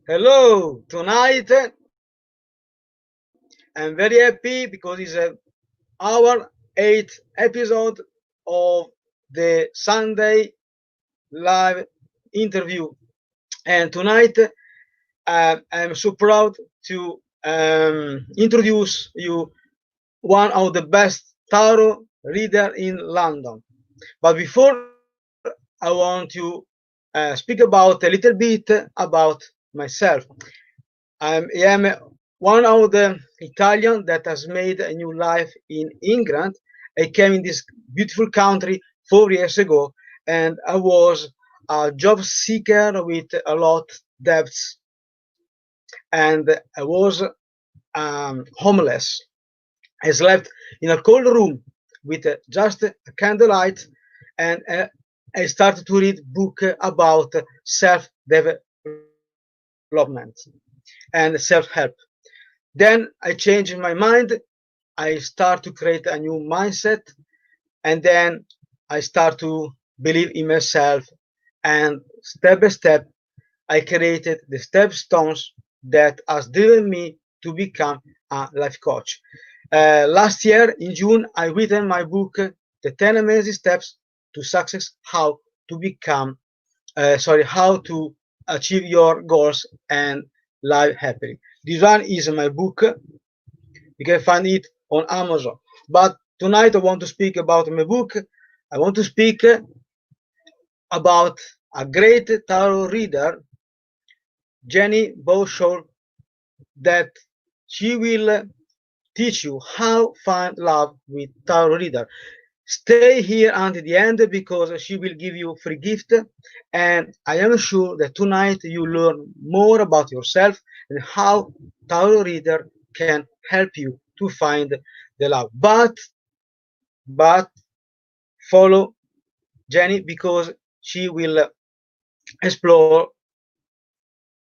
Hello, tonight I'm very happy because it's our eighth episode of the Sunday live interview. And tonight I'm so proud to introduce you one of the best tarot reader in London. But before I want to speak about a little bit about myself. I am one of the Italian that has made a new life in England. I came in this beautiful country 4 years ago, and I was a job seeker with a lot debts, and I was homeless. I slept in a cold room with just a candlelight, and I started to read book about self-development and self-help. Then I changed my mind. I start to create a new mindset, and then I start to believe in myself. And step by step, I created the step stones that has driven me to become a life coach. Last year in June, I written my book, The 10 Amazing Steps to Success: How to Become, how to achieve your goals and live happily. This one is my book. You can find it on Amazon. But tonight I want to speak about my book. I want to speak about a great tarot reader, Jani Bowshall, that she will teach you how find love with tarot reader. Stay here until the end because she will give you free gift, and I am sure that tonight you learn more about yourself and how tarot reader can help you to find the love. But follow Jenny because she will explore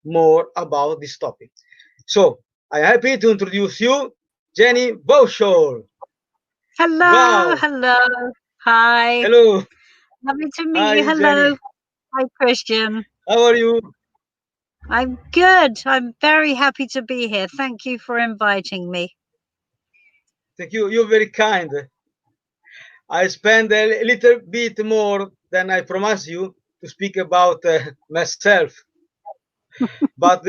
more about this topic. So I'm happy to introduce you, Jenny Bowshall. Hello, Wow. hello. Hi. Hello. Lovely to meet you. Hi, Jenny. Hello. Hi, Christian. How are you? I'm good. I'm very happy to be here. Thank you for inviting me. Thank you. You're very kind. I spend a little bit more than I promised you to speak about myself. But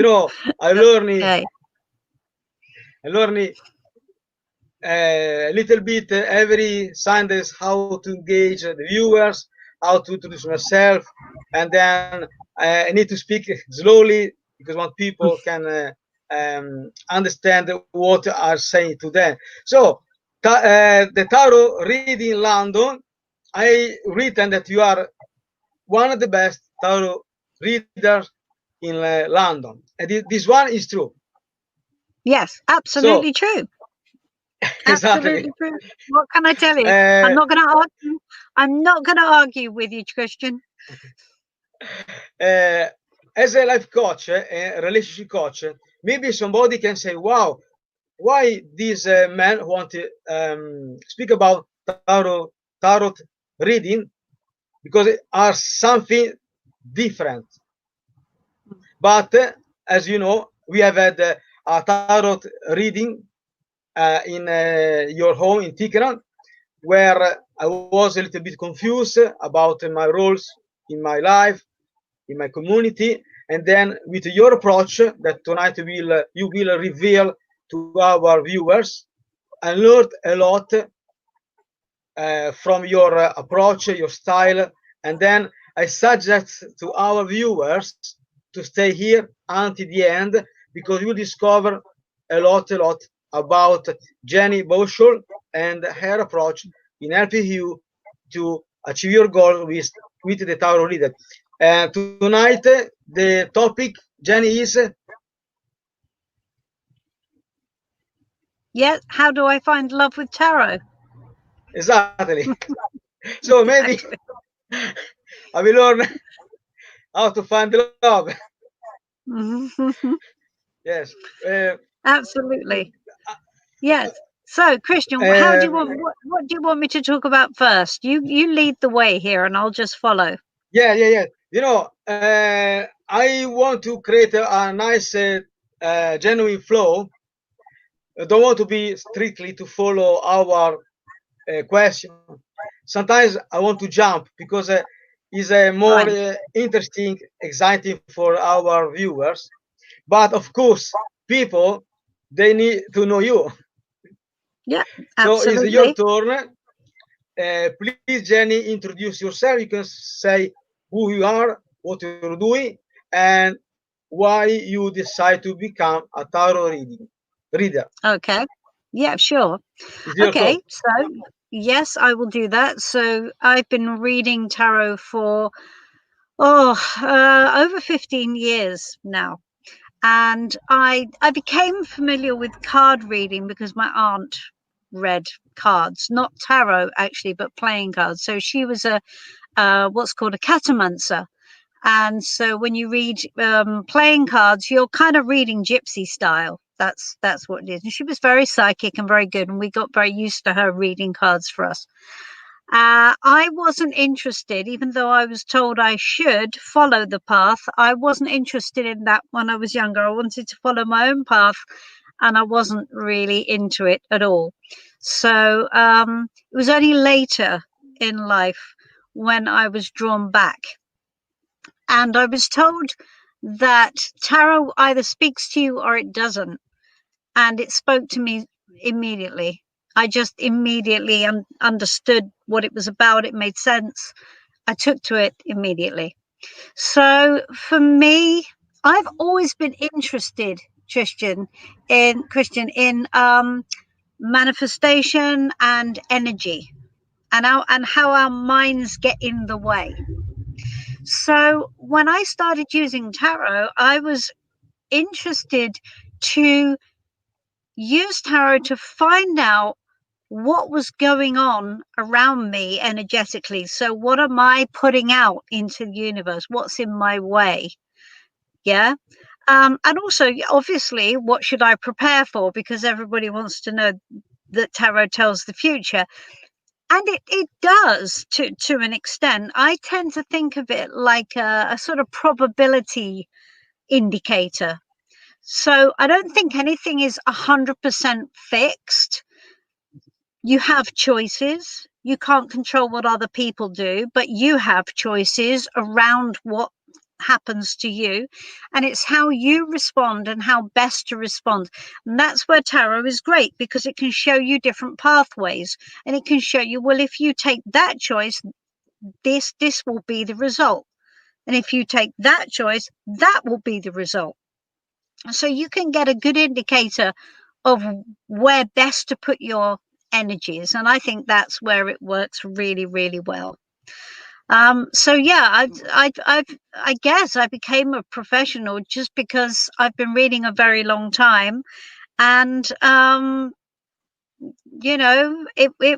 I learn Okay. I learn a little bit every Sundays how to engage the viewers, how to introduce myself, and then I need to speak slowly because want people can understand what I'm saying to them. So the tarot reading in London, I written that you are one of the best tarot readers in London, and this one is true. Yes, So absolutely true. exactly. Absolutely true. What can I tell you? I'm Uh, not going to argue. I'm not going to argue with you, Christian. uh, as a life coach, a relationship coach, maybe somebody can say, "Wow, why this man want to speak about tarot reading because it are something different." But as you know, we have had a tarot reading in your home in Tikran, where I was a little bit confused about my roles in my life, in my community, and then with your approach that tonight you will reveal to our viewers, I learned a lot from your approach, your style, and then I suggest to our viewers to stay here until the end because you discover a lot about Jenny Bowshall and her approach in helping you to achieve your goal with the tarot reader. Tonight, the topic, Jenny, is Yes. How do I find love with tarot? exactly. So maybe Exactly. I will learn how to find love. Yes. Absolutely. Yes. So, Christian, how do you want? What do you want me to talk about first? You lead the way here, and I'll just follow. Yeah. I want to create a nice, genuine flow. I don't want to be strictly to follow our question. Sometimes I want to jump because it's more Fine. interesting, exciting for our viewers. But of course, people, they need to know you. Yeah, So it's your absolutely. turn. Please, Jenny, introduce yourself. You can say who you are, what you're doing, and why you decide to become a tarot reader. Okay. Yeah, sure. It's your turn. Okay. So, yes, I will do that. So, I've been reading tarot for, over 15 years now. And I became familiar with card reading because my aunt read cards, not tarot actually, but playing cards. So she was a what's called a catamancer. And so when you read playing cards, you're kind of reading gypsy style. That's what it is. And she was very psychic and very good, and we got very used to her reading cards for us. I wasn't interested, even though I was told I should follow the path. I wasn't interested in that when I was younger. I wanted to follow my own path, and I wasn't really into it at all. So it was only later in life when I was drawn back. And I was told that tarot either speaks to you or it doesn't. And it spoke to me immediately. I just immediately understood what it was about. It made sense. I took to it immediately. So for me, I've always been interested, Christian, in manifestation and energy, and how our minds get in the way. So when I started using tarot, I was interested to use tarot to find out what was going on around me energetically. So, what am I putting out into the universe? What's in my way? Yeah. And also, obviously, what should I prepare for? Because everybody wants to know that tarot tells the future. And it does to an extent. I tend to think of it like a sort of probability indicator. So I don't think anything is 100% fixed. You have choices. You can't control what other people do, but you have choices around what happens to you. And it's how you respond and how best to respond. And that's where tarot is great because it can show you different pathways and it can show you, well, if you take that choice, this will be the result. And if you take that choice, that will be the result. So you can get a good indicator of where best to put your energies, and I think that's where it works really, really well. So yeah, I guess I became a professional just because I've been reading a very long time, and it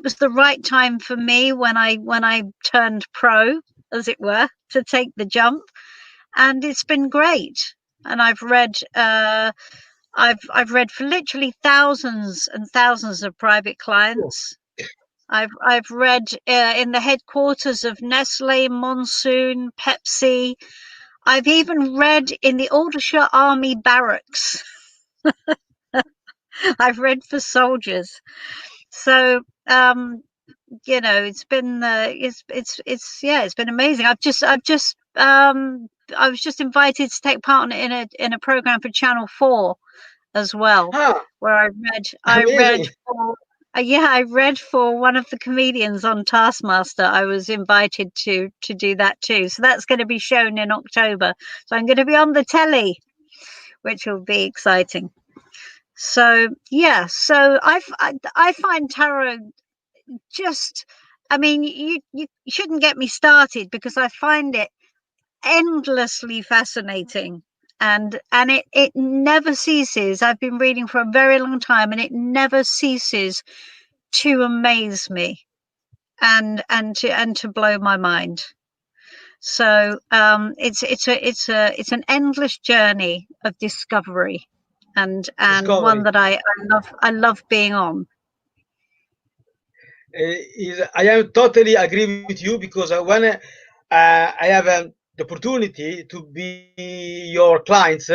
was the right time for me when I turned pro, as it were, to take the jump, and it's been great. And I've read for literally thousands and thousands of private clients. I've read in the headquarters of Nestle, Monsoon, Pepsi. I've even read in the Aldershot Army barracks. I've read for soldiers. So it's been it's been amazing. I was just invited to take part in a program for Channel 4 as well, Ah, where I read amazing. for I read for one of the comedians on Taskmaster. I was invited to do that too. So that's going to be shown in October. So I'm going to be on the telly, which will be exciting. So yeah, so I find tarot just, I mean, you shouldn't get me started because I find it endlessly fascinating, and it never ceases. I've been reading for a very long time and it never ceases to amaze me and to blow my mind. So it's an endless journey of discovery, and one Discovery. that I love being on. I am totally agree with you because when I have the opportunity to be your clients,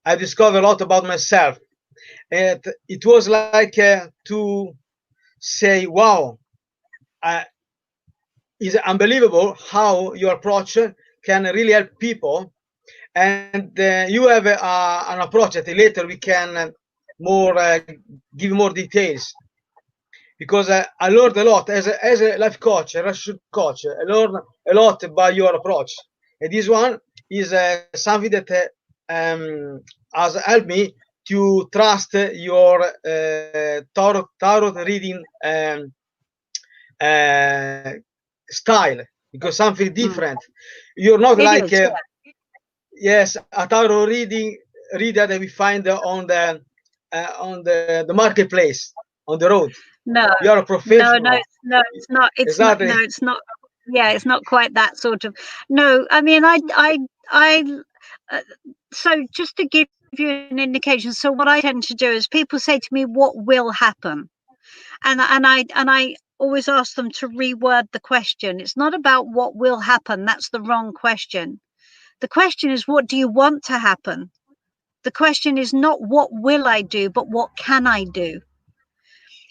I discovered a lot about myself. And it was like to say, wow, it's unbelievable how your approach can really help people. And you have an approach that later we can more give more details, because I learned a lot as a life coach, a relationship coach. I learned a lot by your approach, and this one is something that has helped me to trust your tarot reading uh, style, because something different. You're not It like is, yeah. yes, a tarot reader that we find on the marketplace on the road. No, You are a no, no, professional. no, it's not. It's not. Exactly. No, it's not. Yeah, it's not quite that sort of. No, I mean, I. Uh, so just to give you an indication, so what I tend to do is people say to me, "What will happen?" And I always ask them to reword the question. It's not about what will happen. That's the wrong question. The question is, what do you want to happen? The question is not what will I do, but what can I do?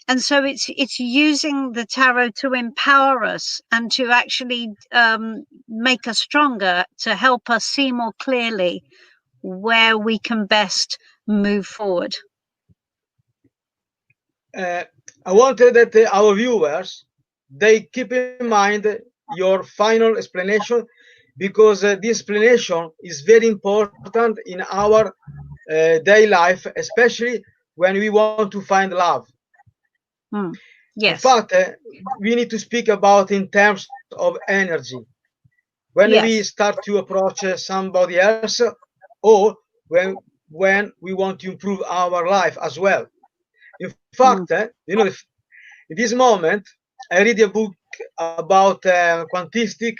And so it's using the tarot to empower us and to actually make us stronger, to help us see more clearly where we can best move forward. Uh, I wanted that our viewers they keep in mind your final explanation, because this explanation is very important in our daily life, especially when we want to find love. Hmm. In Yes, fact, we need to speak about in terms of energy. When we yes. start to approach somebody else, or when we want to improve our life as well. In fact, Hmm. in this moment, I read a book about quantistic,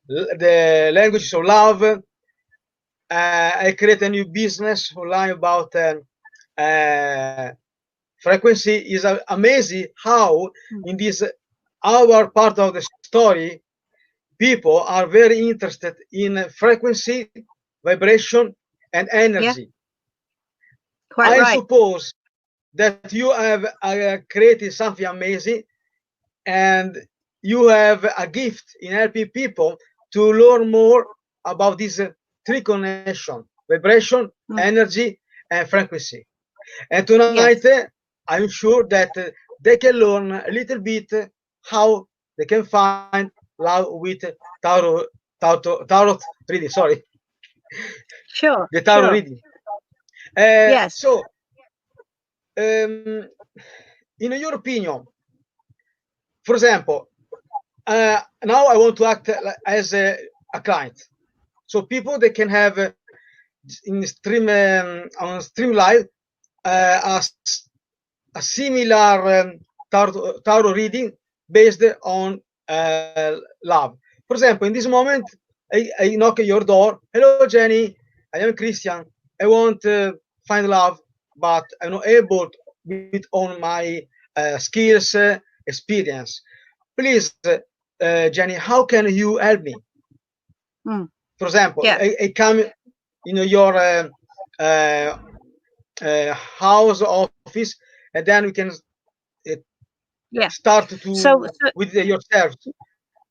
the languages of love. I create a new business online about frequency. Is amazing how Hmm. in this our part of the story, people are very interested in frequency, vibration, and Yeah, energy. quite I right. suppose that you have created something amazing, and you have a gift in helping people to learn more about this three connection: vibration, Hmm. energy, and frequency. And tonight, Yes, I'm sure that they can learn a little bit how they can find love with tarot reading. Sorry, sure, the tarot sure. reading. Yes. So, um, in your opinion, for example, now I want to act as a client. So people they can have in stream on stream live uh, a, a similar tarot reading based on love. For example, in this moment, I knock at your door. Hello, Jenny. I am Christian. I want to find love, but I'm not able with all my skills, experience. Please, Jenny, how can you help me? Hmm. For example, Yeah, I come in your uh, house office, and then we can uh, yeah. start So, to so with yourself.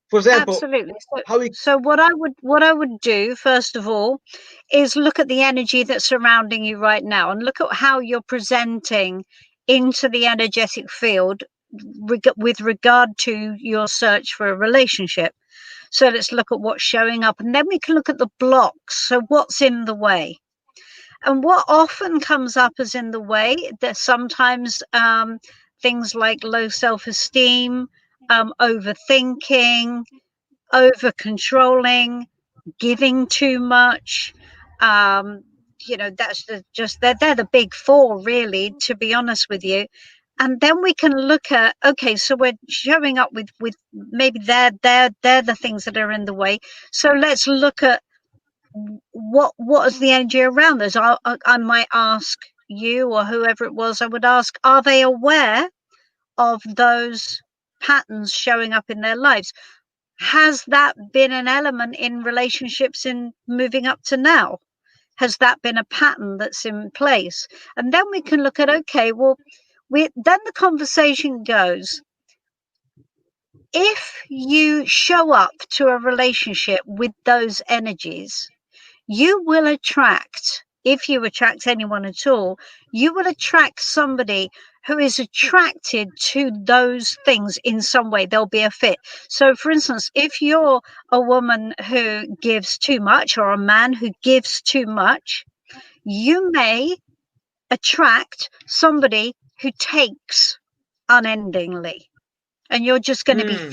For example, absolutely. So, how we so what I would do first of all is look at the energy that's surrounding you right now, and look at how you're presenting into the energetic field with regard to your search for a relationship. So let's look at what's showing up, and then we can look at the blocks. So what's in the way? And what often comes up as in the way, there's sometimes things like low self-esteem, overthinking, over controlling, giving too much. Um, that's just they're the big four, really, to be honest with you. And then we can look at, okay, so we're showing up with maybe they're the things that are in the way. So let's look at what is the energy around us. I might ask you or whoever it was. I would ask, are they aware of those patterns showing up in their lives? Has that been an element in relationships in moving up to now? Has that been a pattern that's in place? And then we can look at, okay, well, then the conversation goes, if you show up to a relationship with those energies, you will attract, if you attract anyone at all, you will attract somebody who is attracted to those things in some way. There'll be a fit. So, for instance, if you're a woman who gives too much or a man who gives too much, you may attract somebody who takes unendingly. And you're just going to be Mm.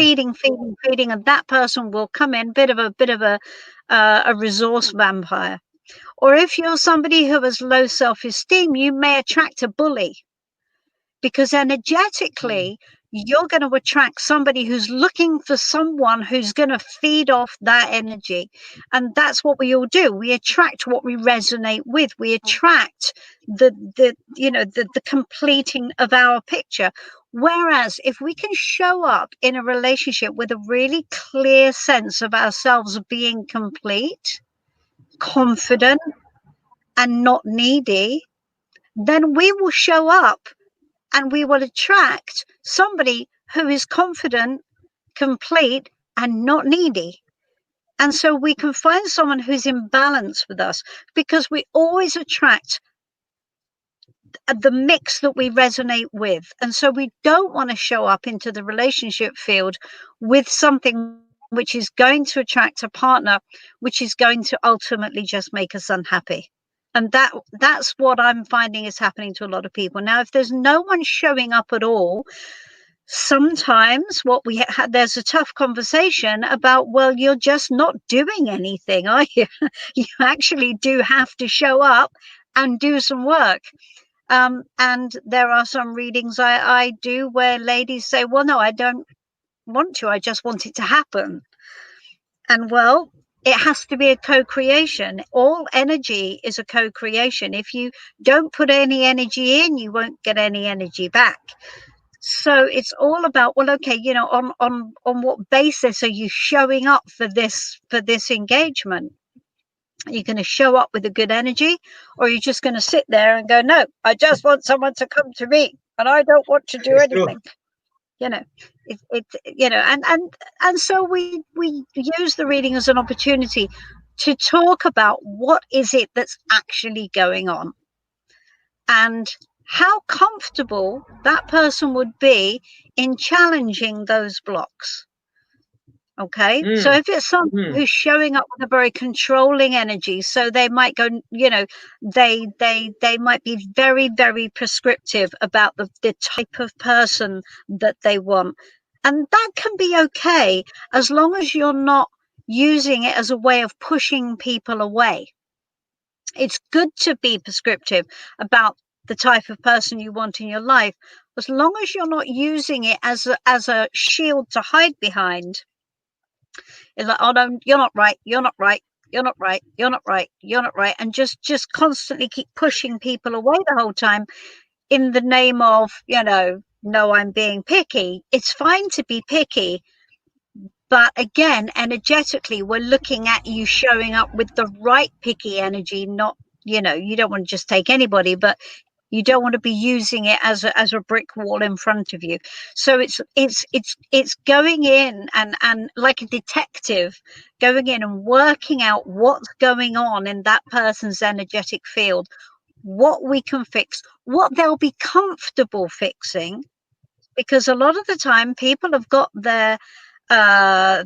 feeding, and that person will come in, bit of a resource vampire. Or if you're somebody who has low self-esteem, you may attract a bully, because energetically you're going to attract somebody who's looking for someone who's going to feed off that energy. And that's what we all do. We attract what we resonate with. We attract the completing of our picture. Whereas if we can show up in a relationship with a really clear sense of ourselves being complete, confident, and not needy, then we will show up and we will attract somebody who is confident, complete, and not needy. And so we can find someone who's in balance with us, because we always attract the mix that we resonate with. And so we don't want to show up into the relationship field with something which is going to attract a partner which is going to ultimately just make us unhappy. And that's what I'm finding is happening to a lot of people. Now, if there's no one showing up at all, sometimes what we had, there's a tough conversation about, well, you're just not doing anything, are you? You actually do have to show up and do some work. And there are some readings I do where ladies say, well, no, I don't want to, I just want it to happen. And well, it has to be a co-creation. All energy is a co-creation. If you don't put any energy in, you won't get any energy back. So it's all about, well, okay, on what basis are you showing up for this engagement? Are you going to show up with a good energy, or are you just going to sit there and go, no, I just want someone to come to me and I don't want to do It's true. anything? You know, and so we use the reading as an opportunity to talk about what is it that's actually going on, and how comfortable that person would be in challenging those blocks. Okay, so Mm. if it's someone Mm. who's showing up with a very controlling energy, so they might go, they might be very, very prescriptive about the type of person that they want. And that can be okay, as long as you're not using it as a way of pushing people away. It's good to be prescriptive about the type of person you want in your life, as long as you're not using it as a shield to hide behind. It's like, oh no, you're not right, you're not right, you're not right, you're not right, you're not right, and just constantly keep pushing people away the whole time in the name of, no, I'm being picky. It's fine to be picky, but again, energetically, we're looking at you showing up with the right picky energy, not, you don't want to just take anybody, but you don't want to be using it as a brick wall in front of you. So it's going in and like a detective, going in and working out what's going on in that person's energetic field, what we can fix, what they'll be comfortable fixing, because a lot of the time people have got their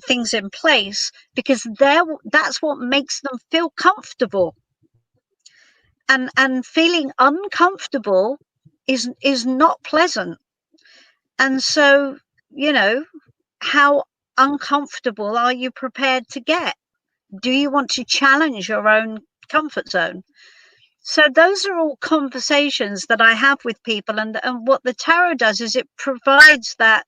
things in place because that's what makes them feel comfortable. And feeling uncomfortable is not pleasant. And so, you know, how uncomfortable are you prepared to get? Do you want to challenge your own comfort zone? So those are all conversations that I have with people, and what the tarot does is it provides that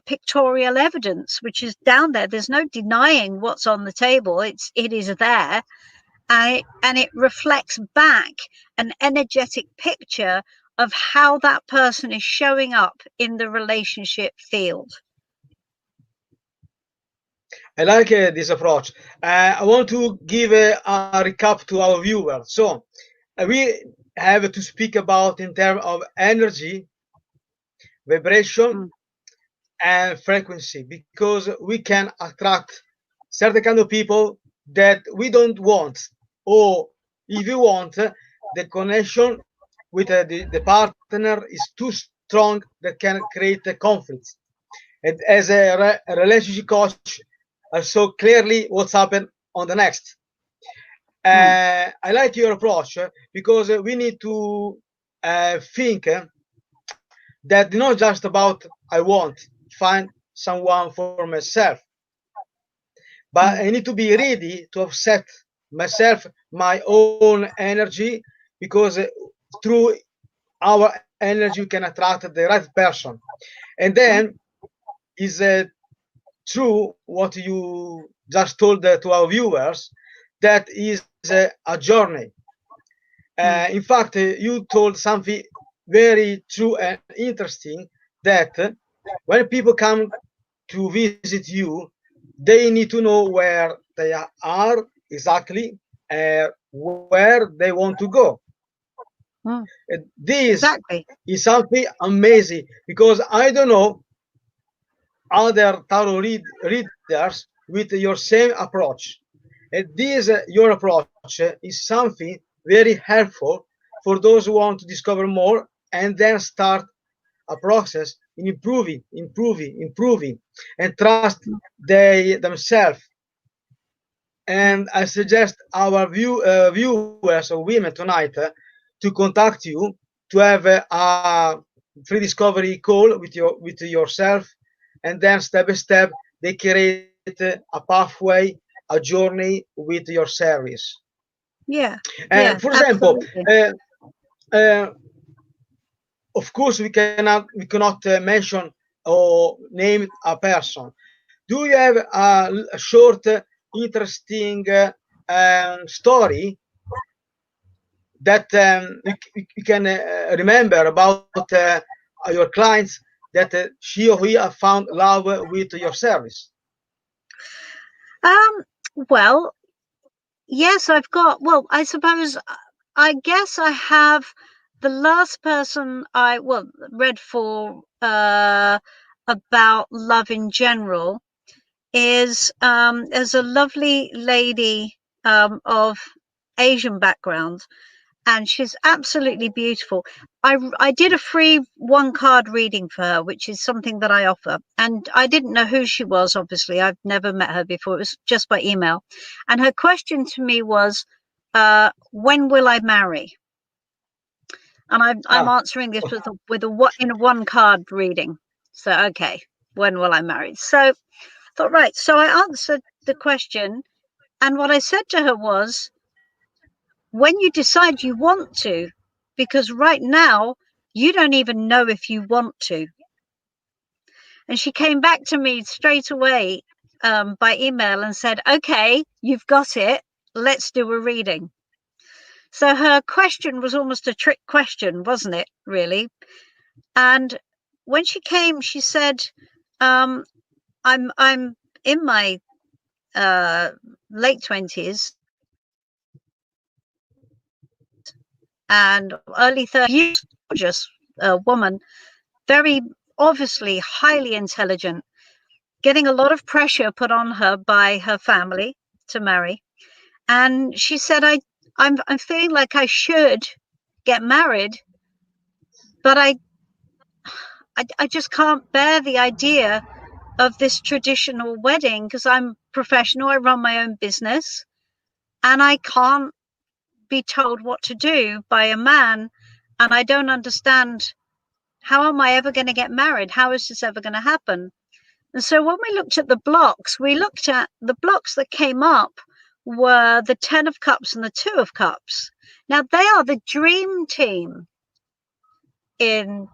pictorial evidence, which is down there. There's no denying what's on the table. It is there, and it reflects back an energetic picture of how that person is showing up in the relationship field. I like this approach. I want to give a recap to our viewers. So we have to speak about in terms of energy, vibration, Mm, and frequency, because we can attract certain kind of people that we don't want, or if you want, the connection with the partner is too strong that can create a conflict. And as a relationship coach, I saw clearly what's happened on the next. mm, I like your approach because we need to think that not just about I want find someone for myself, but I mm, need to be ready to offset myself, my own energy, because through our energy we can attract the right person. And mm, then is true what you just told to our viewers, that is a journey. mm. In fact, you told something very true and interesting, that when people come to visit you, they need to know where they are exactly, where they want to go. Mm. This Exactly. is something amazing, because I don't know other tarot readers with your same approach. And this your approach is something very helpful for those who want to discover more and then start a process in improving, and trust Mm. they themselves. Mm. And I suggest our viewers or women tonight to contact you to have a free discovery call with yourself, and then step by step they create a pathway, a journey with your service. Yeah. And Yeah. for example, Absolutely. uh, of course we cannot mention or name a person. Do you have a short, interesting story that you can remember about your clients, that she or he have found love with your service? Um, well, yes, I've got, well, I suppose, I guess I have the last person I, well, read for, about love in general is a lovely lady, of Asian background, and she's absolutely beautiful. I did a free one card reading for her, which is something that I offer. And I didn't know who she was, obviously. I've never met her before. It was just by email. And her question to me was, when will I marry? And I'm Ah, answering this with a what in a one card reading. So okay, when will I marry? So I thought, right. So I answered the question, and what I said to her was, when you decide you want to, because right now you don't even know if you want to. And she came back to me straight away, by email, and said, okay, you've got it. Let's do a reading. So her question was almost a trick question, wasn't it, really? And when she came, she said, um, I'm in my late 20s and early 30s, gorgeous woman, very obviously highly intelligent, getting a lot of pressure put on her by her family to marry. And she said, I'm feeling like I should get married, but I just can't bear the idea of this traditional wedding because I'm professional. I run my own business and I can't be told what to do by a man. And I don't understand, how am I ever going to get married? How is this ever going to happen? And so when we looked at the blocks, we looked at the blocks that came up were the 10 of Cups and the 2 of Cups. Now they are the dream team in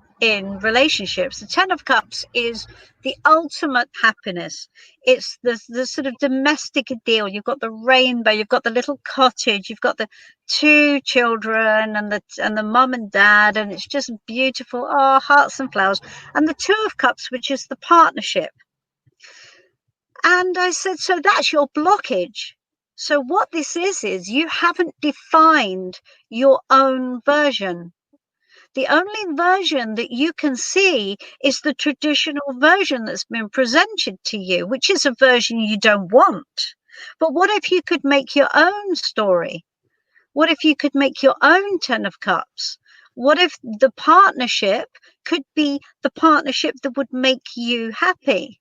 relationships. The 10 of Cups is the ultimate happiness. It's the sort of domestic deal. You've got the rainbow, you've got the little cottage, you've got the 2 children and the mum and dad, and it's just beautiful. Oh, hearts and flowers. And the 2 of Cups, which is the partnership. And I said, so that's your blockage. So what this is you haven't defined your own version. The only version that you can see is the traditional version that's been presented to you, which is a version you don't want. But what if you could make your own story? What if you could make your own 10 of Cups? What if the partnership could be the partnership that would make you happy?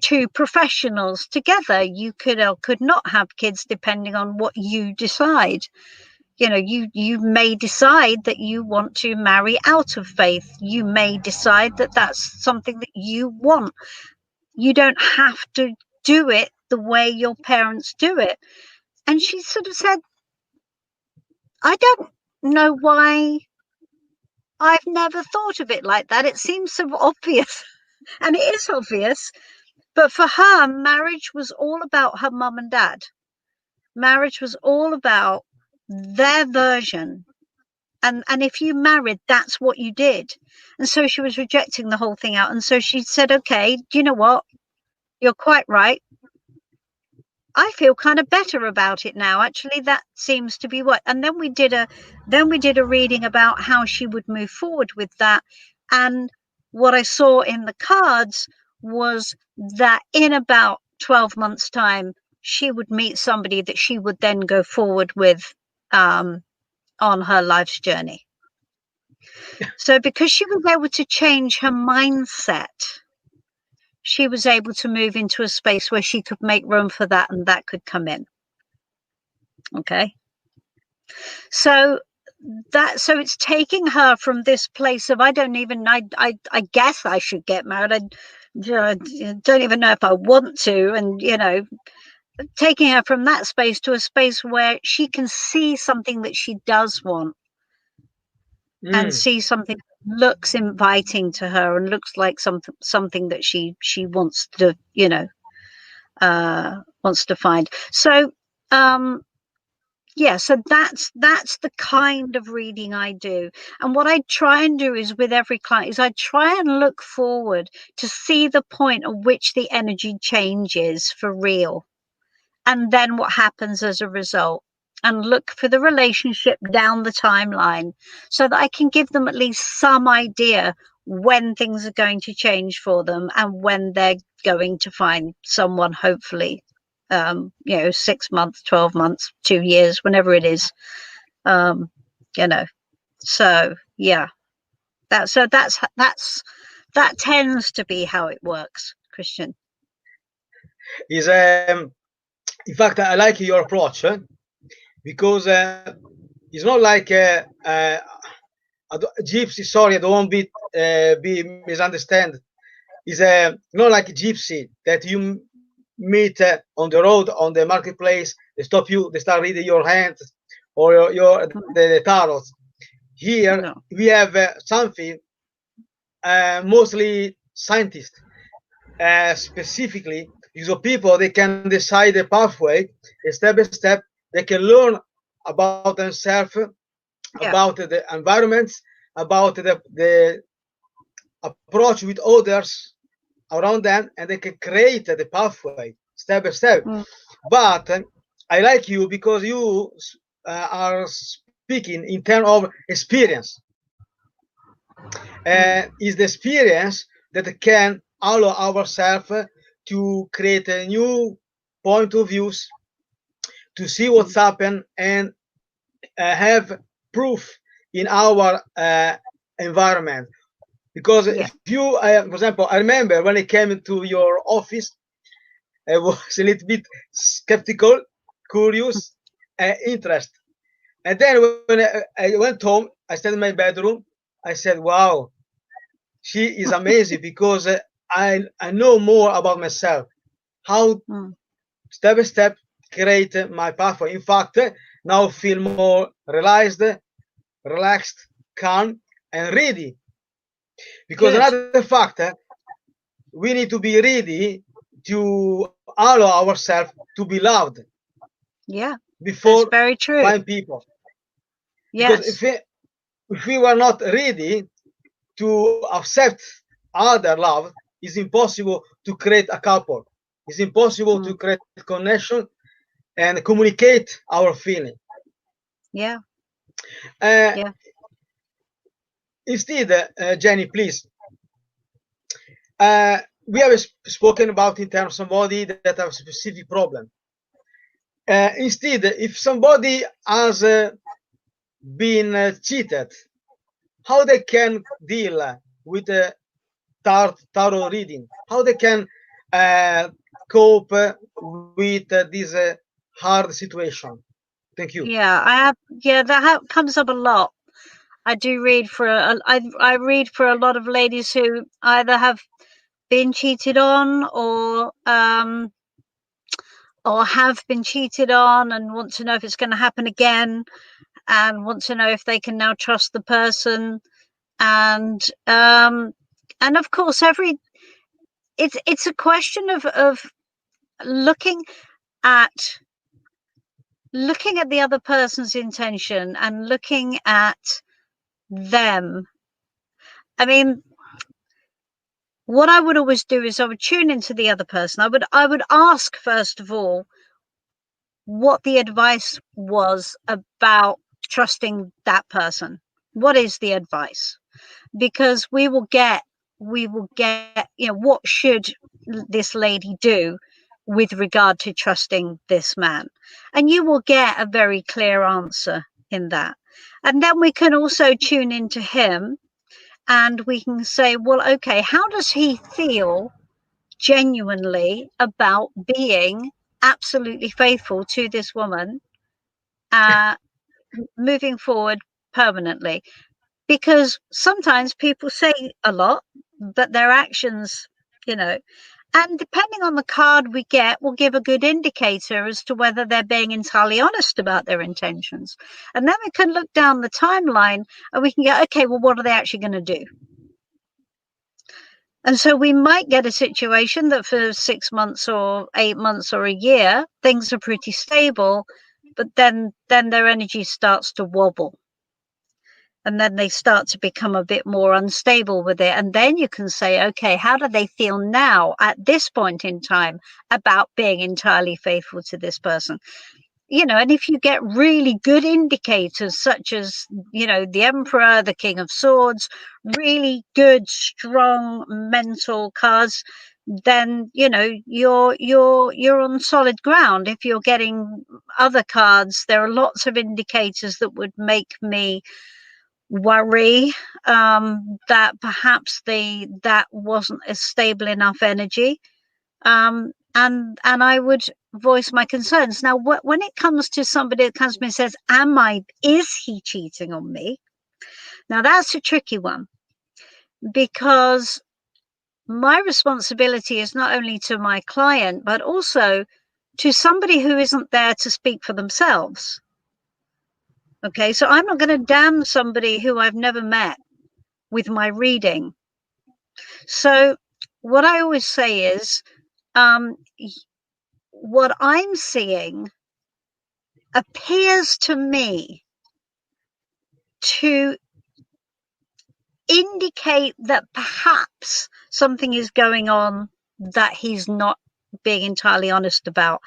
Two professionals together, you could or could not have kids depending on what you decide. You know, you may decide that you want to marry out of faith. You may decide that that's something that you want. You don't have to do it the way your parents do it. And she sort of said, I don't know why I've never thought of it like that. It seems so obvious. And it is obvious. But for her, marriage was all about her mum and dad. Marriage was all about their version. And if you married, that's what you did. And so she was rejecting the whole thing out. And so she said, okay, do you know what? You're quite right. I feel kind of better about it now. Actually, that seems to be what. And then we did a reading about how she would move forward with that. And what I saw in the cards was that in about 12 months' time, she would meet somebody that she would then go forward with on her life's journey. So because she was able to change her mindset, she was able to move into a space where she could make room for that and that could come in. Okay. So it's taking her from this place of I guess I should get married. I don't even know if I want to, and taking her from that space to a space where she can see something that she does want and see something that looks inviting to her and looks like something that she wants to wants to find. So so that's the kind of reading I do. And what I try and do is with every client is I try and look forward to see the point at which the energy changes for real, and then what happens as a result, and look for the relationship down the timeline so that I can give them at least some idea when things are going to change for them and when they're going to find someone, hopefully 6 months, 12 months, 2 years, whenever it is. So yeah, that tends to be how it works, Christian. Is in fact, I like your approach because it's not like gypsy. Sorry, I don't want to be misunderstood. Is not like gypsy that you meet on the road, on the marketplace. They stop you, they start reading your hand or the tarot. Here we have something mostly scientists, specifically use of people. They can decide the pathway step by step. They can learn about themselves, about the environments, about the approach with others around them, and they can create the pathway step by step. But I like you because you are speaking in terms of experience. Is the experience that can allow ourselves to create a new point of views, to see what's happened, and have proof in our environment. Because if you, for example, I remember when I came to your office, I was a little bit skeptical, curious, interested. And then when I went home, I stayed in my bedroom. I said, wow, she is amazing because I know more about myself, how step by step create my pathway. In fact, now I feel more realized, relaxed, calm, and ready. Because another factor, we need to be ready to allow ourselves to be loved. Yeah. Before that's very true. find people. Yes. Because if we were not ready to accept other love, it's impossible to create a couple. It's impossible to create connection and communicate our feeling. Yeah. Uh, Yeah. Instead, Jenny, please, we have spoken about in terms of somebody that have a specific problem. Instead, if somebody has been cheated, how they can deal with tarot reading, how they can uh, cope with this hard situation. Thank you. Yeah, I have. Yeah, comes up a lot. I do read for I read for a lot of ladies who either have been cheated on or have been cheated on and want to know if it's going to happen again, and want to know if they can now trust the person. And of course, it's a question of looking at the other person's intention and looking at them. I mean, what I would always do is I would tune into the other person. I would ask, first of all, what the advice was about trusting that person. What is the advice? Because we will get, what should this lady do with regard to trusting this man? And you will get a very clear answer in that. And then we can also tune into him, and we can say, well, okay, how does he feel genuinely about being absolutely faithful to this woman, uh, moving forward permanently? Because sometimes people say a lot, but their actions, you know, and depending on the card we get, will give a good indicator as to whether they're being entirely honest about their intentions. And then we can look down the timeline and we can go, okay, well, what are they actually going to do? And so we might get a situation that for 6 months or 8 months or a year, things are pretty stable, but then their energy starts to wobble. And then they start to become a bit more unstable with it. And then you can say, okay, how do they feel now at this point in time about being entirely faithful to this person? And if you get really good indicators, such as, the Emperor, the King of Swords, really good, strong mental cards, then, you're on solid ground. If you're getting other cards, there are lots of indicators that would make me worry that perhaps that wasn't a stable enough energy, and I would voice my concerns. Now, when it comes to somebody that comes to me and says, is he cheating on me? Now, that's a tricky one, because my responsibility is not only to my client, but also to somebody who isn't there to speak for themselves. Okay, so I'm not going to damn somebody who I've never met with my reading. So what I always say is, what I'm seeing appears to me to indicate that perhaps something is going on that he's not being entirely honest about.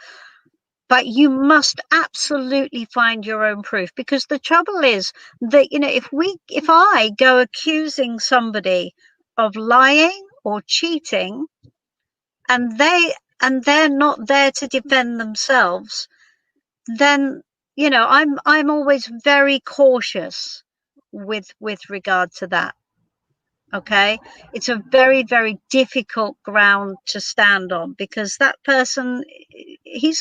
But you must absolutely find your own proof, because the trouble is that, if I go accusing somebody of lying or cheating, and they're not there to defend themselves, then, I'm always very cautious with regard to that. Okay, it's a very, very difficult ground to stand on, because that person, he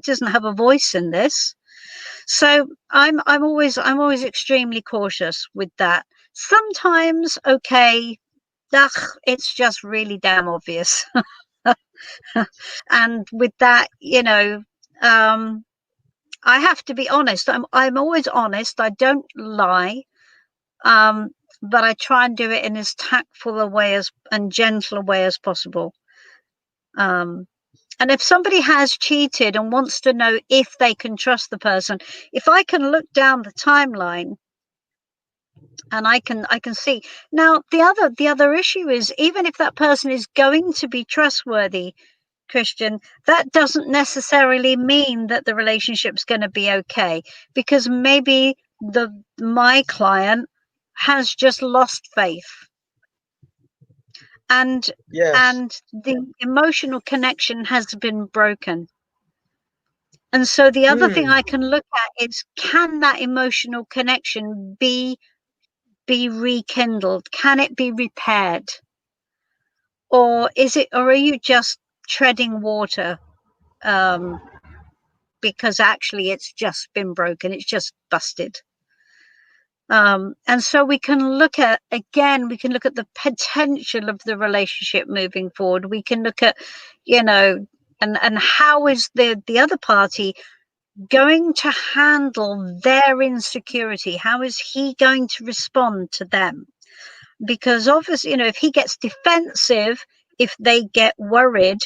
doesn't have a voice in this. So I'm always extremely cautious with that. Sometimes, okay, it's just really damn obvious. And with that, I have to be honest. I'm always honest. I don't lie. But I try and do it in as tactful a way and gentle a way as possible. And if somebody has cheated and wants to know if they can trust the person, if I can look down the timeline and I can see. Now, the other issue is, even if that person is going to be trustworthy, Christian, that doesn't necessarily mean that the relationship's going to be okay, because maybe my client has just lost faith, and Yes. the emotional connection has been broken. And so the other thing Hmm. I can look at is, can that emotional connection be rekindled? Can it be repaired? Or are you just treading water? Because actually it's just been broken, it's just busted. And so we can look at the potential of the relationship moving forward. We can look at, and how is the other party going to handle their insecurity? How is he going to respond to them? Because obviously, if he gets defensive, if they get worried,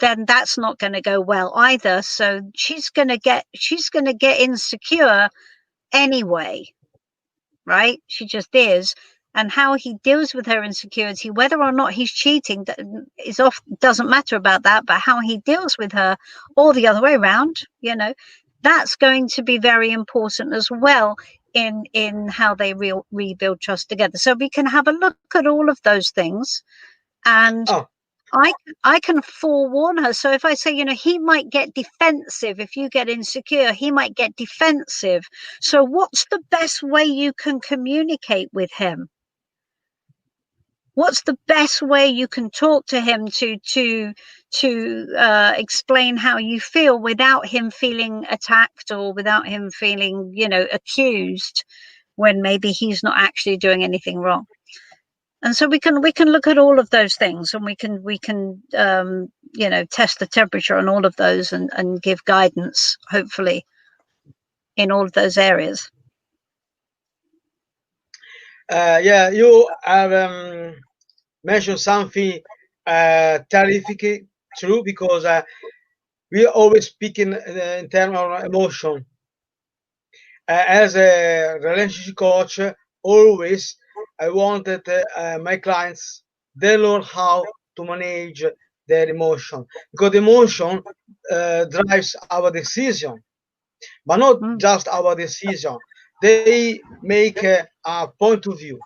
then that's not going to go well either. So she's going to get insecure anyway, right? She just is. And how he deals with her insecurity, whether or not he's cheating, doesn't matter about that, but how he deals with her, or the other way around, that's going to be very important as well in how they rebuild trust together. So we can have a look at all of those things, and Oh, I I can forewarn her. So if I say, he might get defensive if you get insecure, he might get defensive. So what's the best way you can communicate with him? What's the best way you can talk to him to explain how you feel without him feeling attacked, or without him feeling, accused, when maybe he's not actually doing anything wrong? And so we can look at all of those things, and we can test the temperature on all of those, and give guidance, hopefully, in all of those areas. yeah, you have mentioned something terrific, true, because we always speak in terms of emotion. As a relationship coach, always I wanted my clients, they learn how to manage their emotion, because emotion drives our decision, but not Mm, just our decision. They make a point of view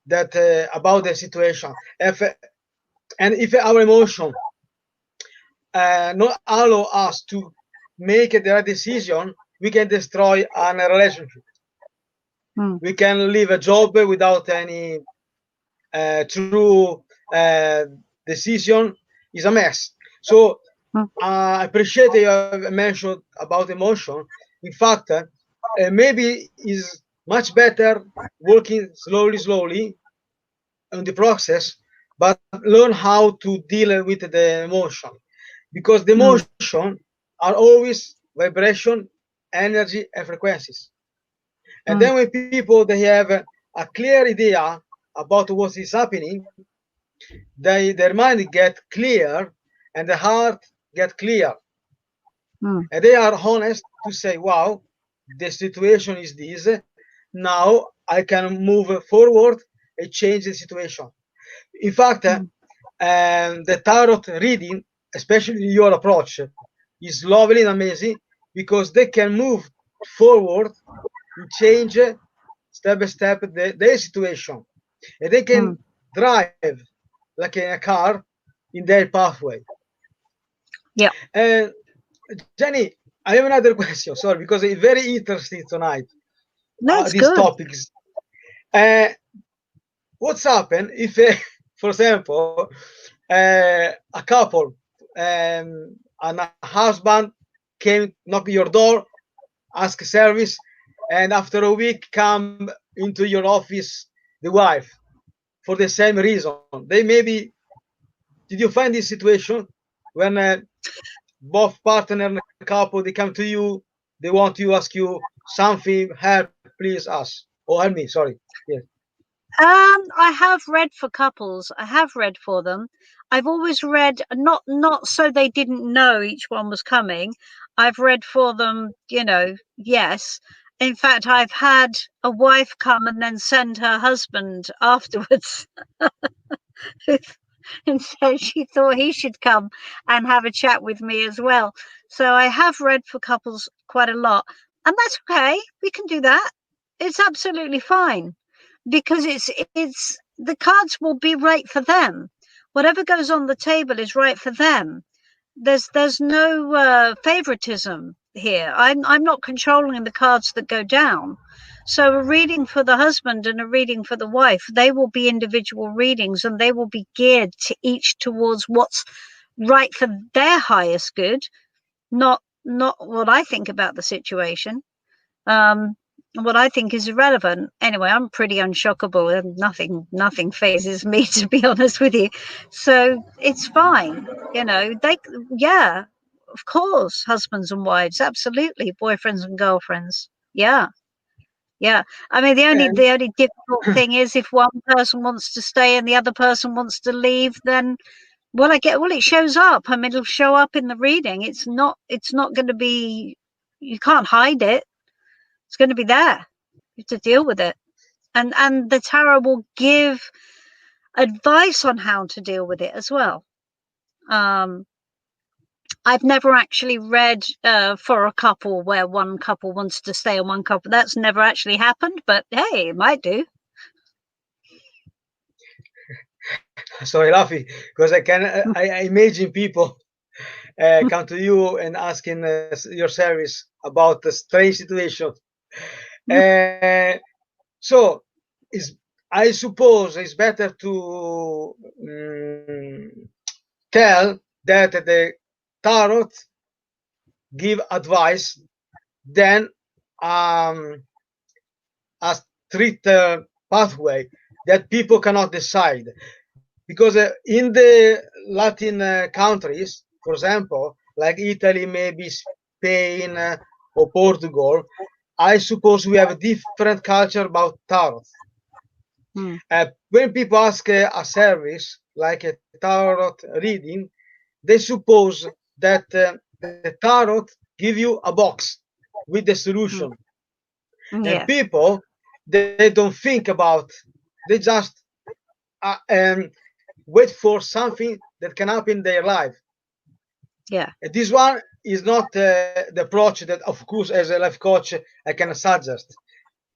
that about the situation. If our emotion not allow us to make the right decision, we can destroy a relationship. mm, We can leave a job without any true decision. Is a mess. So mm, I appreciate you have mentioned about emotion. In fact, maybe is much better working slowly on the process, but learn how to deal with the emotion, because the mm, emotion are always vibration, energy, and frequencies. And mm, then when people they have a clear idea about what is happening, their mind get clear and the heart get clear, mm, and they are honest to say, "Wow, the situation is this. Now I can move forward and change the situation." In fact, mm, the tarot reading, especially your approach, is lovely and amazing, because they can move forward and change step by step their situation, and they mm. can drive like in a car in their pathway. Yeah, And Jenny, I have another question. Sorry, because it's very interesting tonight. that's These good. topics. Uh, what's happened if, for example, a couple and a husband came knock your door, ask service, and after a week come into your office the wife for the same reason. They maybe, did you find this situation when both partner and couple they come to you, they want to ask you something, help, please us, or help me, sorry. Yes. I have read for couples. I have read for them. I've always read, not so they didn't know each one was coming. I've read for them, yes. In fact, I've had a wife come and then send her husband afterwards. And so she thought he should come and have a chat with me as well. So I have read for couples quite a lot, and that's okay. We can do that. It's absolutely fine, because it's the cards will be right for them. Whatever goes on the table is right for them. There's no favoritism here. I'm not controlling the cards that go down. So a reading for the husband and a reading for the wife, they will be individual readings, and they will be geared to each towards what's right for their highest good, not what I think about the situation. What I think is irrelevant. Anyway, I'm pretty unshockable, and nothing phases me, to be honest with you. So it's fine. Yeah, of course, husbands and wives, absolutely, boyfriends and girlfriends. Yeah. Yeah. I mean, the only And the only difficult thing is if one person wants to stay and the other person wants to leave, then it shows up. I mean, it'll show up in the reading. It's not going to be. You can't hide it. It's going to be there. You have to deal with it, and the tarot will give advice on how to deal with it as well. I've never actually read for a couple where one couple wants to stay and one couple. That's never actually happened, but hey, it might do. sorry, laughing because I imagine people come to you and asking your service about the strange situation. Uh, so, is I suppose it's better to tell that the tarot give advice than um, a strict pathway that people cannot decide. Because in the Latin countries, for example, like Italy, maybe Spain or Portugal, I suppose we have a different culture about tarot. When people ask a service like a tarot reading, they suppose that the tarot give you a box with the solution, and Yeah. people they don't think about. They just wait for something that can happen in their life. Yeah. And this one is not the approach that, of course, as a life coach, I can suggest.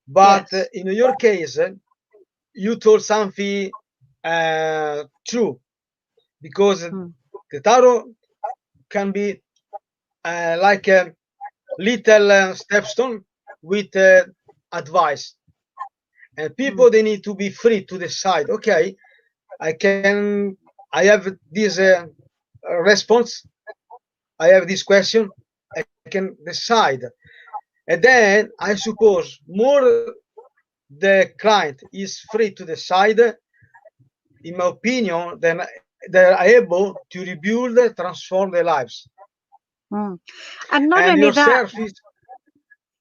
But Yes. in your case, you told something true, because the tarot can be like a little stepstone with advice, and people they need to be free to decide. Okay, I have this response, I have this question, I can decide. And then I suppose more the client is free to decide, in my opinion, then they're able to rebuild, transform their lives. And not And only your that, service,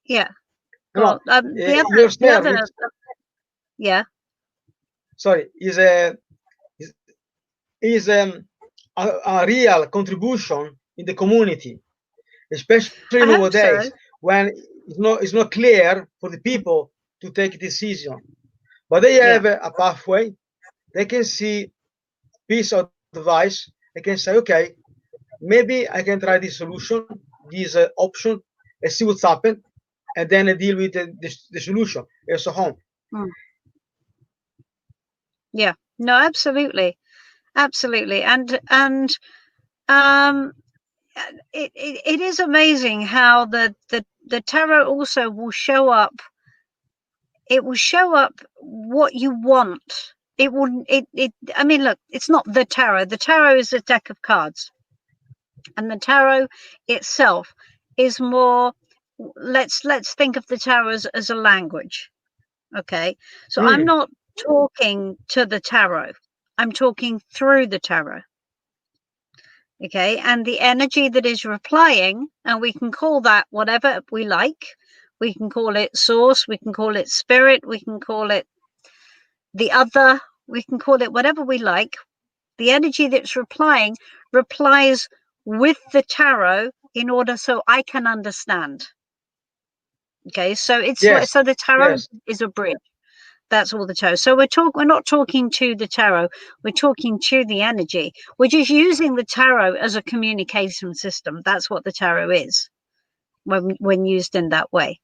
yeah. no, Well, the your other, the other, service, yeah. sorry, is a real contribution in the community, especially I hope nowadays so. when it's not clear for the people to take decision. But they Yeah. have a pathway. They can see piece of advice. They can say, okay, maybe I can try this solution, this option, and see what's happened, and then I deal with the solution and so on. Mm. Yeah. No, absolutely, absolutely, and um, it is amazing how the tarot also will show up. It will show up what you want. It will. It. I mean, look, it's not the tarot. The tarot is a deck of cards, and the tarot itself is more. Let's think of the tarot as a language. Okay, so I'm Mm, not talking to the tarot. I'm talking through the tarot. Okay, and the energy that is replying, and we can call that whatever we like. We can call it source, we can call it spirit, we can call it the other, we can call it whatever we like. The energy that's replying replies with the tarot in order so I can understand. Okay, so yes, so the tarot yes. is a bridge. That's all the tarot. So we're not talking to the tarot. We're talking to the energy. We're just using the tarot as a communication system. That's what the tarot is when used in that way.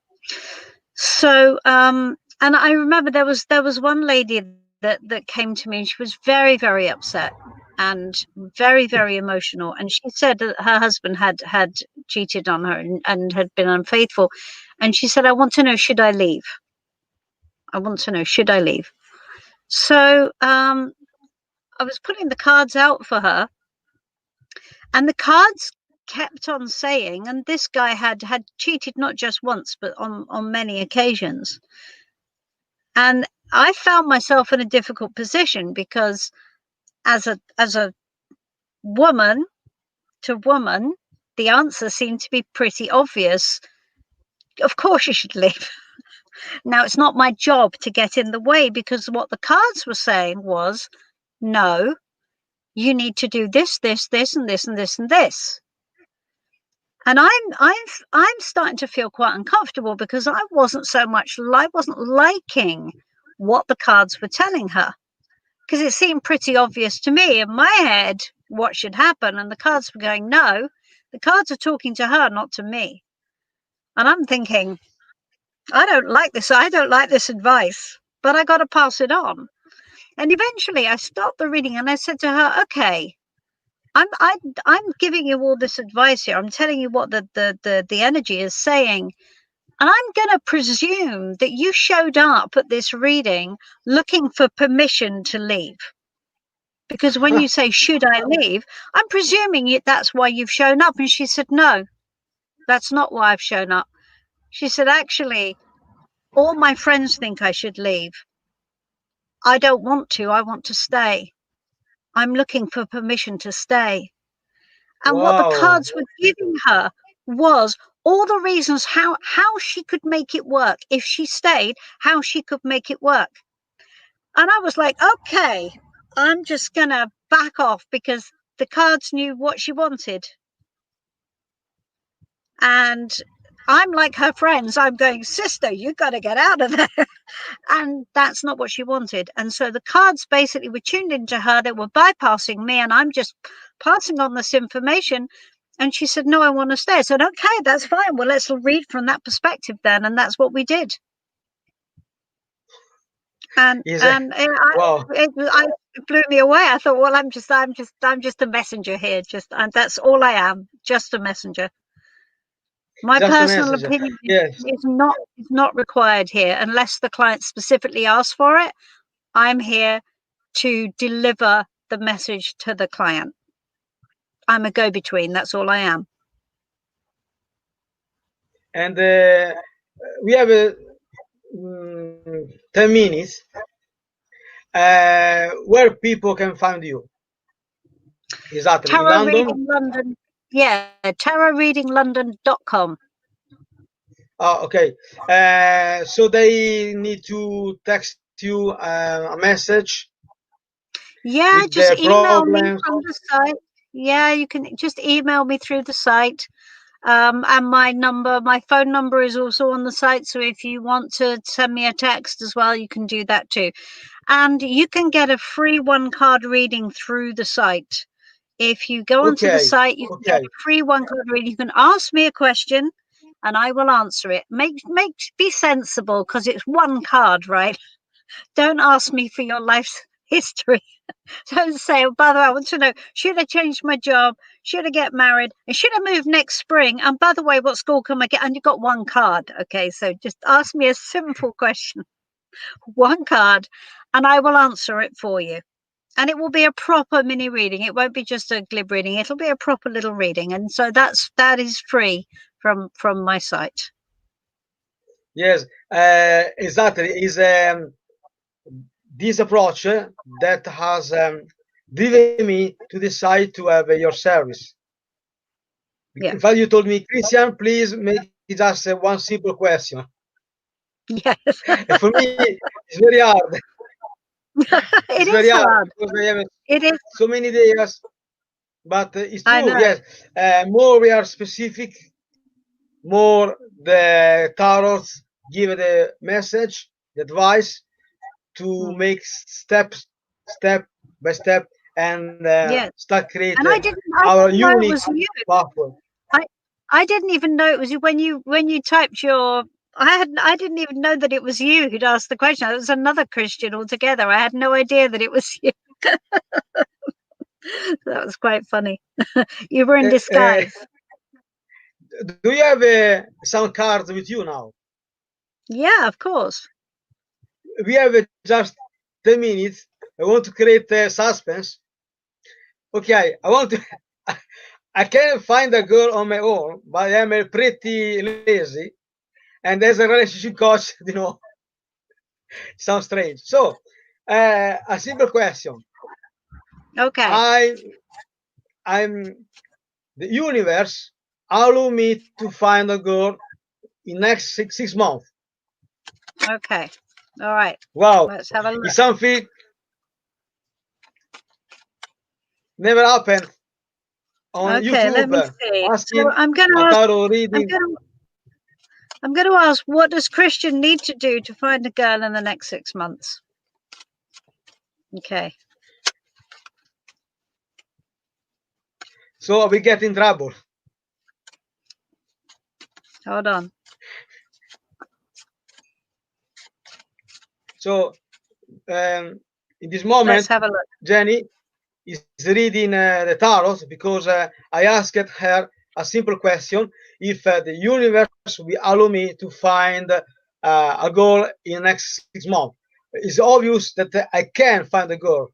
So, and I remember there was one lady that came to me, and she was very, very upset and very, very emotional. And she said that her husband had cheated on her and had been unfaithful. And she said, I want to know, should I leave? I want to know, should I leave? So I was putting the cards out for her, and the cards kept on saying, and this guy had cheated not just once, but on many occasions. And I found myself in a difficult position because as a woman to woman, the answer seemed to be pretty obvious. Of course you should leave. Now, it's not my job to get in the way, because what the cards were saying was, no, you need to do this, this, this, and this, and this, and this. And I'm starting to feel quite uncomfortable, because I wasn't liking what the cards were telling her, because it seemed pretty obvious to me in my head what should happen, and the cards were going, no, the cards are talking to her, not to me. And I'm thinking, I don't like this advice, but I got to pass it on. And eventually I stopped the reading and I said to her, okay, I'm giving you all this advice here. I'm telling you what the energy is saying. And I'm going to presume that you showed up at this reading looking for permission to leave. Because when you say, should I leave? I'm presuming that's why you've shown up. And she said, no, that's not why I've shown up. She said, actually, all my friends think I should leave. I don't want to. I want to stay. I'm looking for permission to stay. And what the cards were giving her was all the reasons how she could make it work. If she stayed, how she could make it work. And I was like, okay, I'm just going to back off, because the cards knew what she wanted. And I'm like her friends. I'm going, sister, you got to get out of there. And that's not what she wanted. And so the cards basically were tuned into her. They were bypassing me, and I'm just passing on this information. And she said, no, I want to stay. I said, okay, that's fine. Well, let's read from that perspective then. And that's what we did. And it blew me away. I thought, well, I'm just a messenger here. And that's all I am, just a messenger. My personal opinion is not required here unless the client specifically asks for it. I'm here to deliver the message to the client. I'm a go-between. That's all I am. And we have 10 minutes where people can find you. Exactly. Tarot Reading London. Yeah, tarotreadinglondon.com. Oh, okay. So they need to text you a message. Yeah, just email me from the site. Yeah, you can just email me through the site. And my phone number is also on the site. So if you want to send me a text as well, you can do that too. And you can get a free 1-card reading through the site. If you go onto the site, you can get a free 1-card reading. You can ask me a question and I will answer it. Be sensible, because it's 1 card, right? Don't ask me for your life's history. Don't say, oh, by the way, I want to know, should I change my job? Should I get married? And should I move next spring? And by the way, what school can I get? And you've got 1 card. Okay, so just ask me a simple question. 1 card, and I will answer it for you. And it will be a proper mini reading. It won't be just a glib reading. It'll be a proper little reading. And so that is free from my site. Yes, exactly. Is this approach that has driven me to decide to have your service. Yeah. In fact, you told me, Christian, please make it just one simple question. Yes. And for me, it's very hard. It's very hard because I have so many ideas. But it's true, yes. More we are specific, more the tarots give the message, the advice, to make step by step and Yes. start create And I our didn't know it unique was you. pathway. I I didn't even know it was you when you typed your. I didn't even know that it was you who'd asked the question. It was another Christian altogether. I had no idea that it was you. That was quite funny. You were in disguise. Do you have some cards with you now? Yeah, of course. We have just 10 minutes. I want to create suspense. Okay, I want to. I can find a girl on my own, but I'm pretty lazy. And as a relationship coach, sounds strange. So, a simple question. Okay. I'm the universe allow me to find a girl in next six months. Okay. All right. Wow, Let's have a look. it's something never happened on Okay, let me YouTube. see. So Asking a tarot I'm reading. gonna I'm gonna ask, what does Christian need to do to find a girl in the next 6 months? Okay. So we get in trouble. Hold on. So in this Let's moment, have a look. Jenny is reading the tarot because I asked her a simple question: if the universe will allow me to find a goal in the next 6 months. It's obvious that I can find a goal,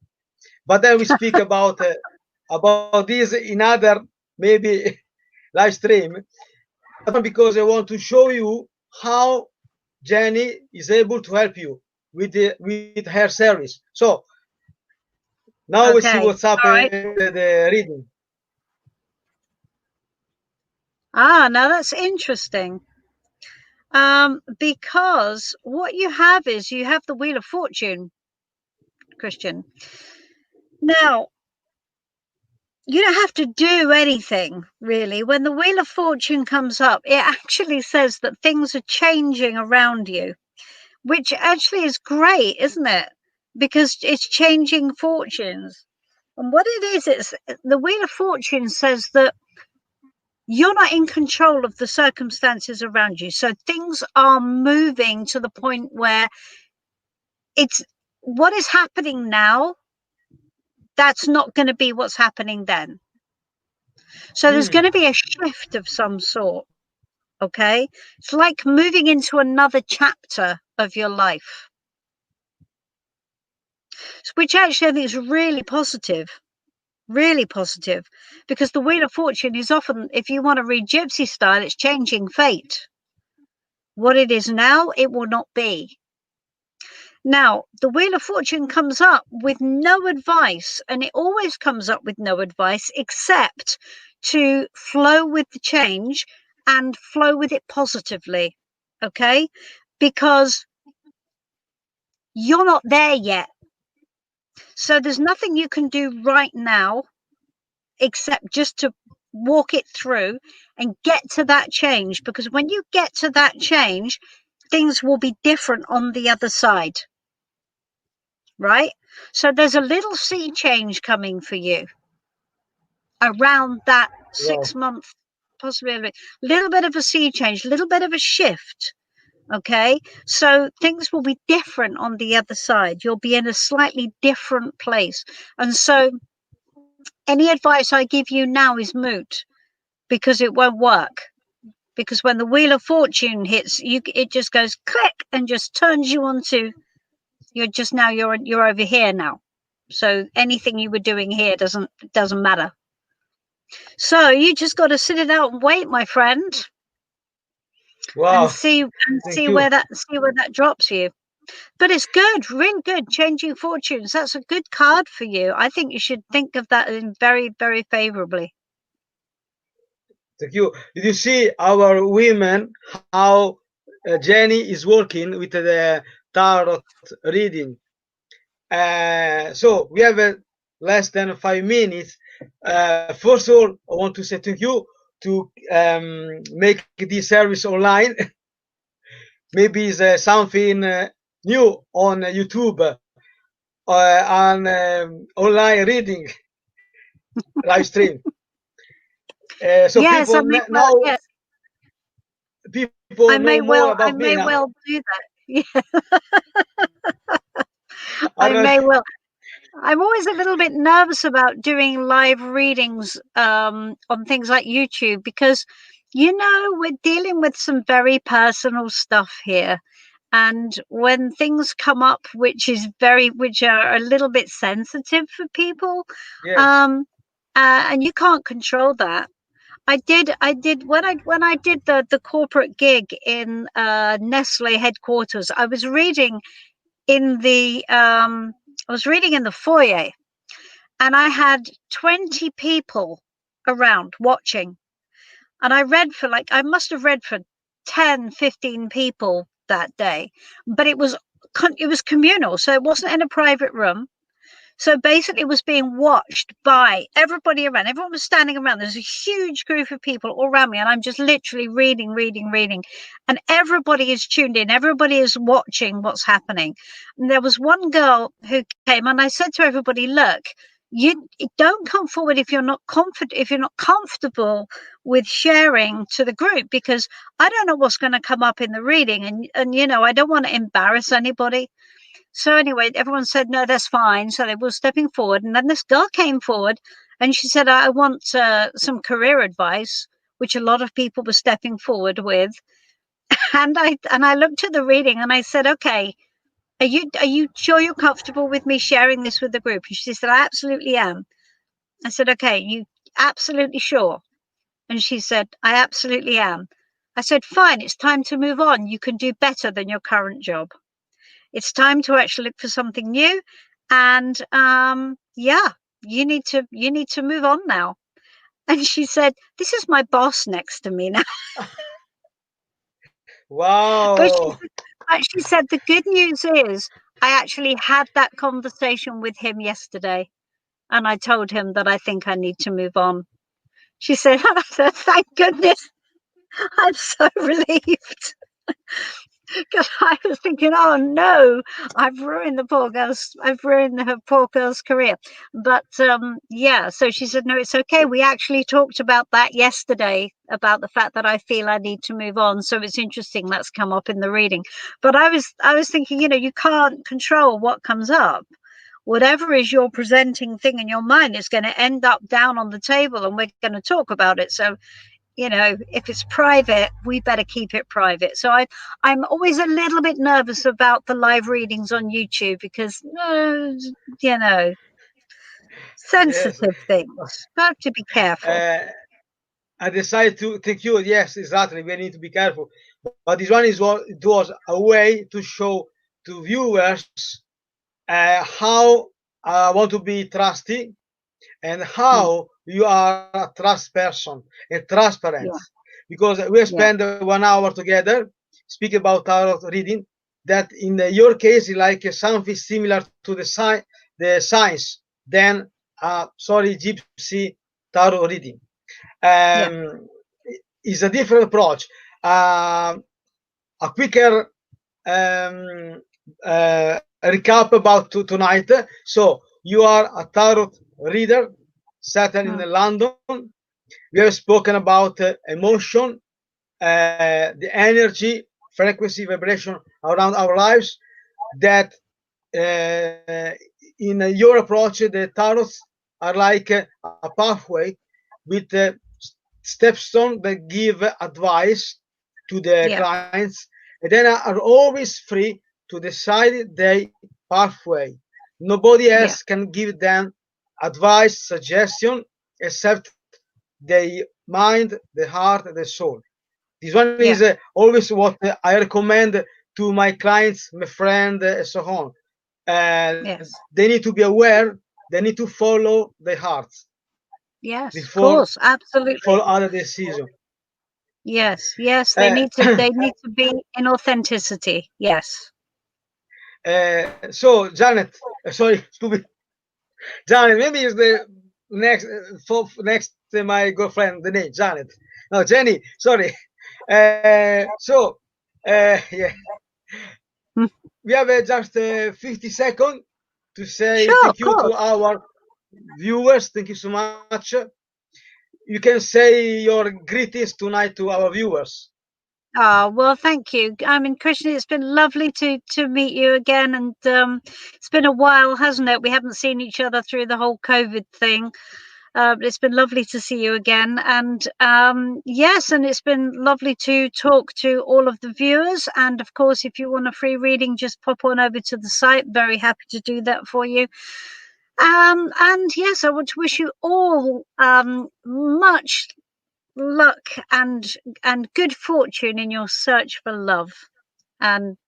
but then we speak about this in other maybe live stream. But because I want to show you how Jenny is able to help you with her service. So now we see Okay. what's All right. happening with the reading. Now that's interesting. Because what you have is you have the Wheel of Fortune, Christian. Now, you don't have to do anything really. When the Wheel of Fortune comes up, it actually says that things are changing around you, which actually is great, isn't it? Because it's changing fortunes. And what it is, it's the Wheel of Fortune says that you're not in control of the circumstances around you. So things are moving to the point where it's what is happening now, that's not going to be what's happening then. So there's going to be a shift of some sort. Okay. It's like moving into another chapter of your life, which actually I think is really positive. Really positive, because the Wheel of Fortune is often, if you want to read Gypsy style, it's changing fate. What it is now, it will not be. Now, the Wheel of Fortune comes up with no advice, and it always comes up with no advice except to flow with the change and flow with it positively. Okay? Because you're not there yet. So there's nothing you can do right now except just to walk it through and get to that change, because when you get to that change, things will be different on the other side, right? So there's a little sea change coming for you around that Wow. 6 month, possibly a little bit of a sea change, a little bit of a shift. Okay, so things will be different on the other side. You'll be in a slightly different place, and so any advice I give you now is moot, because it won't work. Because when the Wheel of Fortune hits you, it just goes click and just turns you onto, you're over here now. So anything you were doing here doesn't matter. So you just got to sit it out and wait, my friend, and Wow. see Thank you. where that drops you. But it's good, really good. Changing fortunes. That's a good card for you. I think you should think of that in very, very favorably. Thank you. Did you see our women how Jenny is working with the tarot reading? So we have less than 5 minutes. First of all, I want to say thank you to make this service online. Maybe it's something new on YouTube on online reading live stream. So Yes, I people may well. now Yes, people know more I about me may now. well do that. Yeah, I I don't. may well. I'm always a little bit nervous about doing live readings on things like YouTube because, we're dealing with some very personal stuff here. And when things come up, which are a little bit sensitive for people, Yes, um, and you can't control that. I did when I did the corporate gig in Nestle headquarters. In the I was reading in the foyer, and I had 20 people around watching. And I must have read for 10, 15 people that day, but it was communal. So it wasn't in a private room. So basically, it was being watched by everybody around. Everyone was standing around. There's a huge group of people all around me, and I'm just literally reading, reading, reading. And everybody is tuned in. Everybody is watching what's happening. And there was one girl who came, and I said to everybody, "Look, you don't come forward if you're not comfortable with sharing to the group, because I don't know what's going to come up in the reading, and I don't want to embarrass anybody." So anyway, everyone said, no, that's fine. So they were stepping forward. And then this girl came forward and she said, I want some career advice, which a lot of people were stepping forward with. And I looked at the reading and I said, okay, are you sure you're comfortable with me sharing this with the group? And she said, I absolutely am. I said, okay, you absolutely sure? And she said, I absolutely am. I said, fine, it's time to move on. You can do better than your current job. It's time to actually look for something new. And yeah, you need to move on now. And she said, this is my boss next to me now. but she wow. said, but she said the good news is I actually had that conversation with him yesterday, and I told him that I think I need to move on. She said, thank goodness. I'm so relieved. Because I was thinking, oh no, I've ruined her poor girl's career. But yeah, so she said, no, it's okay. We actually talked about that yesterday, about the fact that I feel I need to move on. So it's interesting that's come up in the reading. But I was thinking, you can't control what comes up. Whatever is your presenting thing in your mind is going to end up down on the table, and we're going to talk about it. So if it's private, we better keep it private. So I'm always a little bit nervous about the live readings on YouTube because, you know, Yes. sensitive things. Have to be careful. Uh, I decided to thank you. Yes, exactly. We need to be careful. But this one it was a way to show to viewers how I want to be trusty and Mm, how you are a trust person and transparent. yeah, Because we yeah, spend 1 hour together, speak about tarot reading. That in your case is like something similar to the science. Then, sorry, gypsy tarot reading. yeah, Is a different approach, a quicker recap about tonight. So you are a tarot reader, settled in mm, London. We have spoken about emotion, the energy, frequency, vibration around our lives. That in your approach, the tarots are like a pathway with stepstone that give advice to the yeah, clients, and then are always free to decide their pathway. Nobody yeah, else can give them advice, suggestion, except the mind, the heart, the soul. This one is yeah, always what I recommend to my clients, my friend, and so on. yes, They need to be aware. They need to follow their hearts yes, of before course, absolutely. follow other decisions. Yes, yes, they Uh, need to they need to be in authenticity. Yes. so Janet, sorry, stupid Janet. Maybe it's the next for next my girlfriend. The name Janet. No, Jenny. Sorry. So yeah. we have just 50 seconds to say Sure, of thank you to course. our viewers. Thank you so much. You can say your greetings tonight to our viewers. Oh, well, thank you. I mean, Christian, it's been lovely to meet you again, and it's been a while, hasn't it? We haven't seen each other through the whole COVID thing. It's been lovely to see you again, and yes, and it's been lovely to talk to all of the viewers. And of course, if you want a free reading, just pop on over to the site. Very happy to do that for you. And yes, I want to wish you all much luck and good fortune in your search for love. And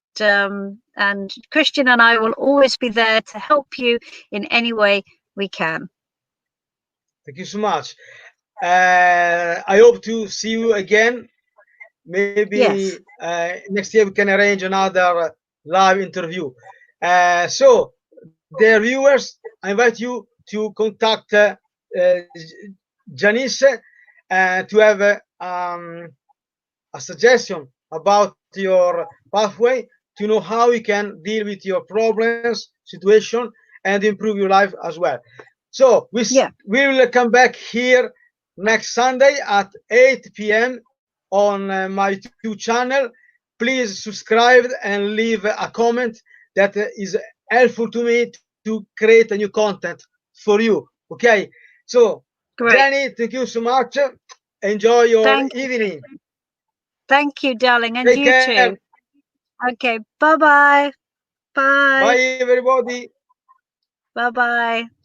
Christian and I will always be there to help you in any way we can. Thank you so much. I hope to see you again. Maybe Yes. next year we can arrange another live interview. So, dear viewers, I invite you to contact Janice to have a suggestion about your pathway to know how you can deal with your problems, situation, and improve your life as well. So Yeah. we will come back here next Sunday at 8 p.m. on my YouTube channel. Please subscribe and leave a comment that is helpful to me to create a new content for you. Okay. So, Great. Jenny, thank you so much. Enjoy your Thank you. evening. Thank you, darling, and Take you care. too. Okay. Bye-bye. Bye, Bye. everybody. Bye-bye.